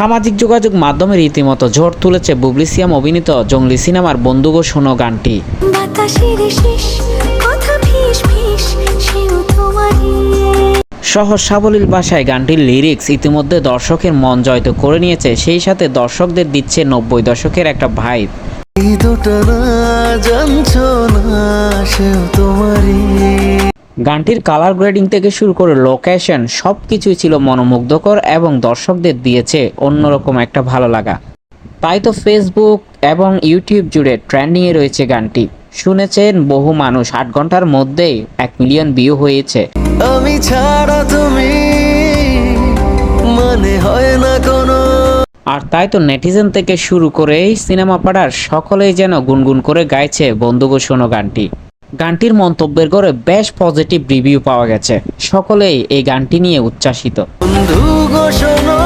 সামাজিক যোগাযোগ মাধ্যমে রীতিমতো ঝড় তুলেছে বুবলি সিয়াম অভিনীত জঙ্গলি সিনেমার বন্ধু গো শোনো গানটি। সহজ সাবলীল ভাষায় গানটির লিরিক্স ইতিমধ্যে দর্শকের মন জয় করে নিয়েছে, সেই সাথে দর্শকদের দিচ্ছে 90 দশকের একটা ভাইব। গানটির কালার গ্রেডিং থেকে শুরু করে লোকেশন সবকিছুই ছিল মনোমুগ্ধকর এবং দর্শকদের দিয়েছে অন্যরকম একটা ভালো লাগা। তাই তো ফেসবুক এবং ইউটিউব জুড়ে ট্রেন্ডিংয়ে রয়েছে গানটি। শুনেছেন বহু মানুষ, 8 ঘন্টার মধ্যেই 1 মিলিয়ন ভিউ হয়েছে। আমি ছাড়া তুমি মনে হয় না কোনো। আর তাই তো নেটিজেন থেকে শুরু করে সিনেমা পাড়ার সকলেই যেন গুনগুন করে গাইছে বন্ধু গো শোনো গানটি। গানটির মন্তব্যের ঘরে বেশ পজিটিভ রিভিউ পাওয়া গেছে, সকলেই এই গানটি নিয়ে উচ্ছ্বাসিত। বন্ধু গো শোনো